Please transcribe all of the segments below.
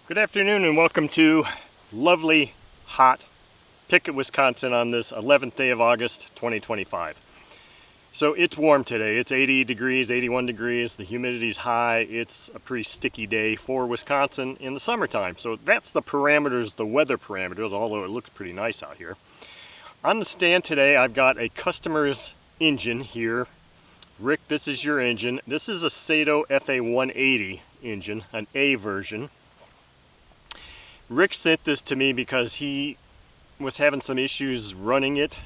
Good afternoon and welcome to lovely, hot Pickett, Wisconsin on this 11th day of August 2025. So it's warm today. It's 80 degrees, 81 degrees. The humidity's high. It's a pretty sticky day for Wisconsin in the summertime. So that's the parameters, the weather parameters, although it looks pretty nice out here. On the stand today, I've got a customer's engine here. Rick, this is your engine. This is a Saito FA-180 engine, an A version. Rick sent this to me because he was having some issues running it,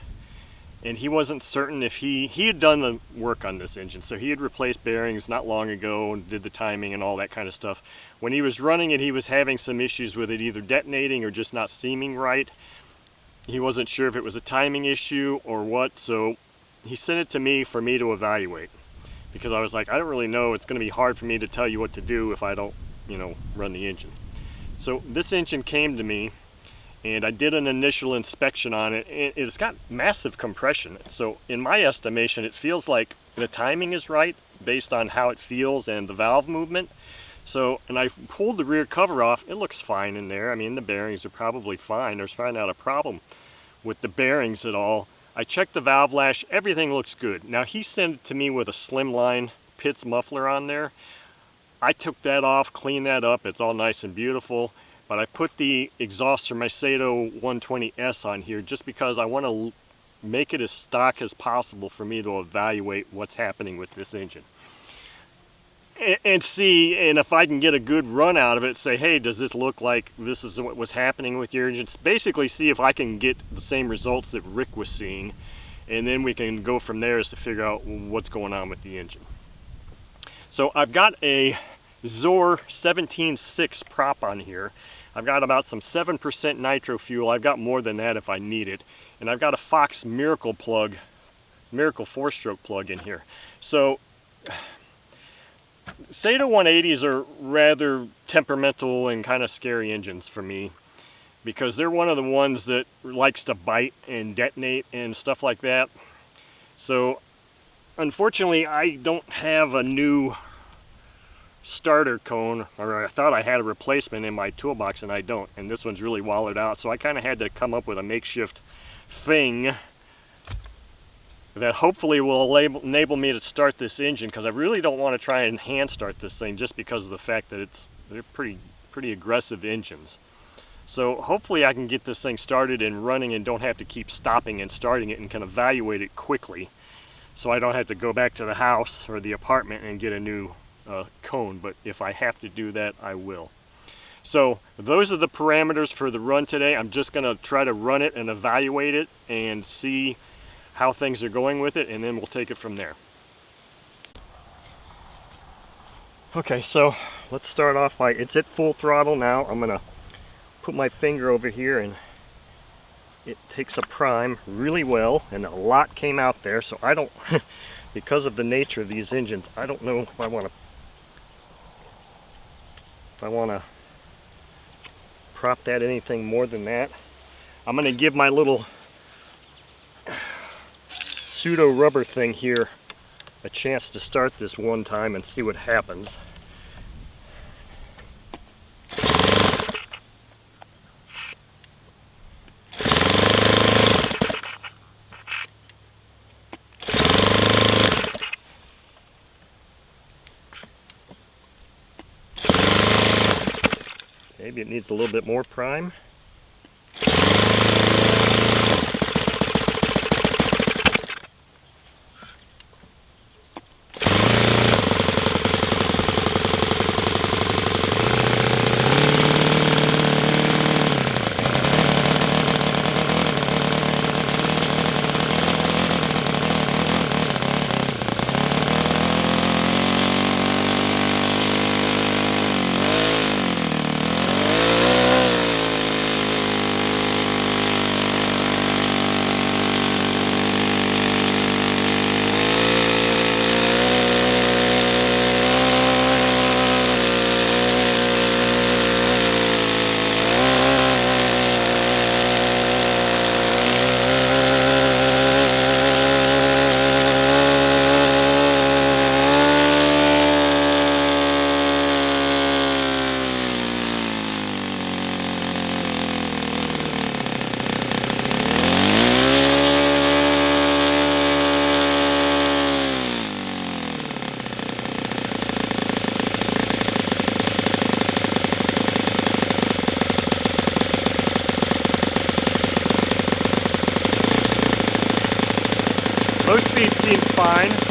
and he wasn't certain if he had done the work on this engine. So he had replaced bearings not long ago and did the timing and all that kind of stuff. When he was running it, he was having some issues with it either detonating or just not seeming right. He wasn't sure if it was a timing issue or what, so he sent it to me for me to evaluate, because I was like, I don't really know. It's going to be hard for me to tell you what to do if I don't, run the engine. So this engine came to me, and I did an initial inspection on it. It's got massive compression. So in my estimation, it feels like the timing is right based on how it feels and the valve movement. So, and I pulled the rear cover off. It looks fine in there. I mean, the bearings are probably fine. There's probably not a problem with the bearings at all. I checked the valve lash. Everything looks good. Now, he sent it to me with a slimline Pitts muffler on there. I took that off, cleaned that up. It's all nice and beautiful. But I put the exhaust for my Saito 120S on here just because I want to make it as stock as possible for me to evaluate what's happening with this engine. And see, and if I can get a good run out of it, say, hey, does this look like this is what was happening with your engine? Basically see if I can get the same results that Rick was seeing. And then we can go from there as to figure out what's going on with the engine. So I've got a Zor 17.6 prop on here. I've got about some 7% nitro fuel. I've got more than that if I need it. And I've got a Fox Miracle 4-stroke plug in here. So Saito 180s are rather temperamental and kind of scary engines for me, because they're one of the ones that likes to bite and detonate and stuff like that. So unfortunately, I don't have a new starter cone, or I thought I had a replacement in my toolbox, and I don't. And this one's really wallowed out, so I kind of had to come up with a makeshift thing that hopefully will enable me to start this engine, because I really don't want to try and hand start this thing just because of the fact that they're pretty aggressive engines. So hopefully I can get this thing started and running and don't have to keep stopping and starting it, and can evaluate it quickly so I don't have to go back to the house or the apartment and get a new cone. But if I have to do that, I will. So those are the parameters for the run today. I'm just going to try to run it and evaluate it and see how things are going with it, and then we'll take it from there. Okay, so let's start off by, it's at full throttle now. I'm going to put my finger over here, and it takes a prime really well, and a lot came out there. So I don't, because of the nature of these engines, I don't know if I want to prop that anything more than that. I'm going to give my little pseudo rubber thing here a chance to start this one time and see what happens. Maybe it needs a little bit more prime. fine.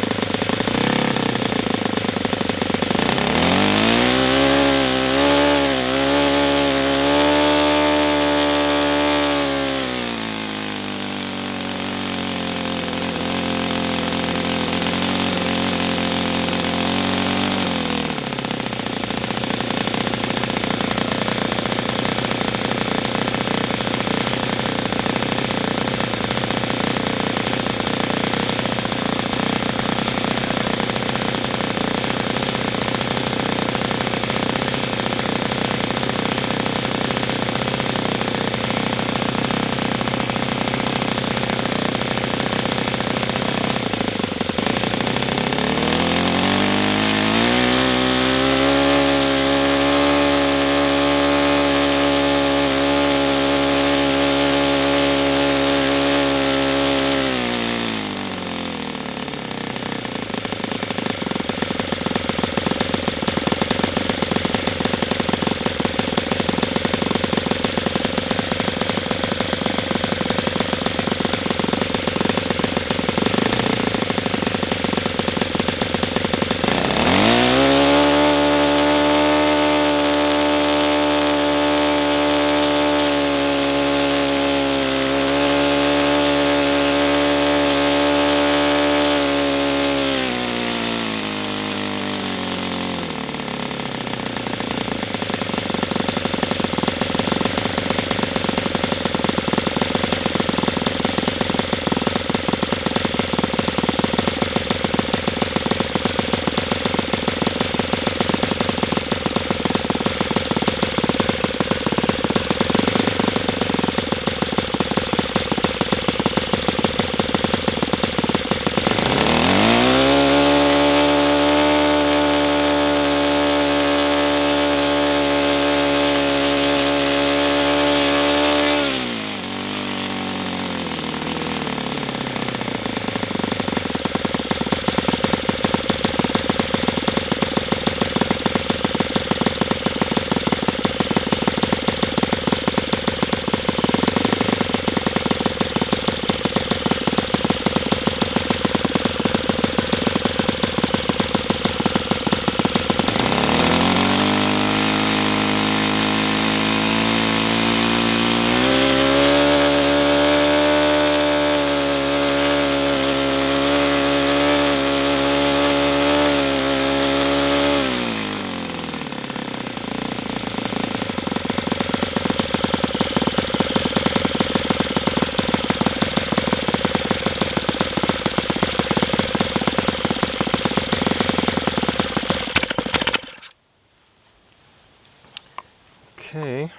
Okay, I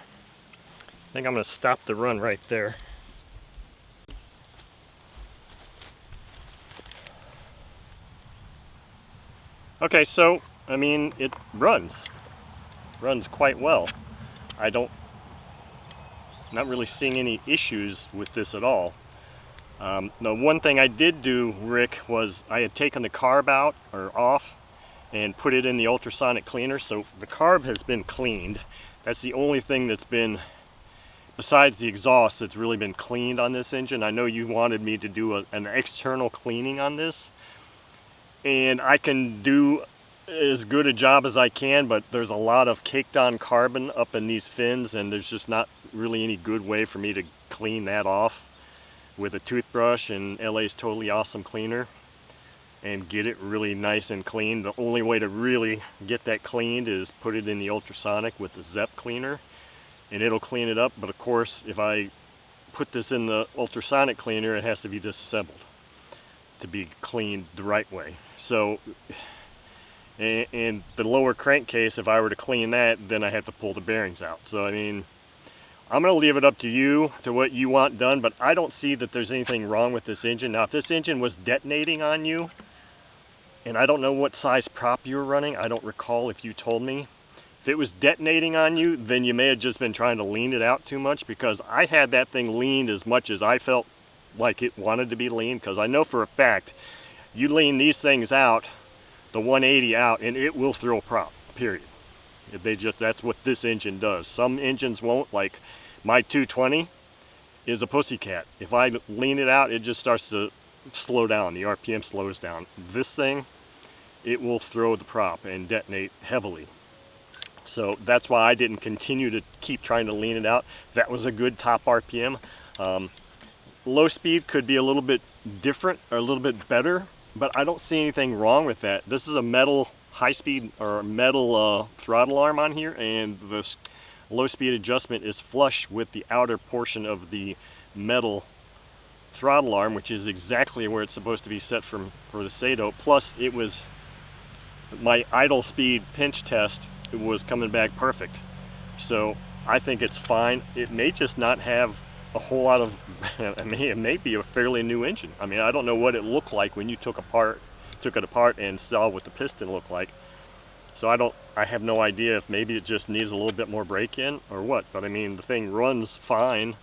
think I'm going to stop the run right there. Okay, so, I mean, it runs quite well. Not really seeing any issues with this at all. The one thing I did do, Rick, was I had taken the carb out or off and put it in the ultrasonic cleaner, so the carb has been cleaned. That's the only thing that's been, besides the exhaust, that's really been cleaned on this engine. I know you wanted me to do an external cleaning on this, and I can do as good a job as I can, but there's a lot of caked on carbon up in these fins, and there's just not really any good way for me to clean that off with a toothbrush and LA's Totally Awesome Cleaner and get it really nice and clean. The only way to really get that cleaned is put it in the ultrasonic with the ZEP cleaner, and it'll clean it up. But of course, if I put this in the ultrasonic cleaner, it has to be disassembled to be cleaned the right way. So, and the lower crankcase, if I were to clean that, then I have to pull the bearings out. So I mean, I'm going to leave it up to you, to what you want done, but I don't see that there's anything wrong with this engine. Now, if this engine was detonating on you, and I don't know what size prop you were running, I don't recall if you told me. If it was detonating on you, then you may have just been trying to lean it out too much, because I had that thing leaned as much as I felt like it wanted to be leaned, because I know for a fact, you lean these things out, the 180 out, and it will throw a prop, period. That's what this engine does. Some engines won't, like my 220 is a pussycat. If I lean it out, it just starts to slow down. The RPM slows down. This thing, it will throw the prop and detonate heavily. So that's why I didn't continue to keep trying to lean it out. That was a good top RPM. Low speed could be a little bit different or a little bit better, but I don't see anything wrong with that. This is a metal high speed or metal throttle arm on here, and the low speed adjustment is flush with the outer portion of the metal throttle arm, which is exactly where it's supposed to be set for the Saito. Plus, it was my idle speed pinch test. It was coming back perfect, so I think it's fine. It may just not have a whole lot of. It may be a fairly new engine. I mean, I don't know what it looked like when you took it apart and saw what the piston looked like. So I have no idea if maybe it just needs a little bit more break-in or what. But I mean, the thing runs fine.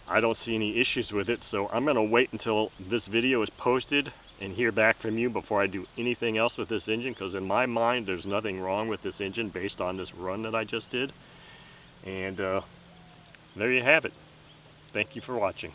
I don't see any issues with it, so I'm gonna wait until this video is posted and hear back from you before I do anything else with this engine, because in my mind there's nothing wrong with this engine based on this run that I just did. And there you have it. Thank you for watching.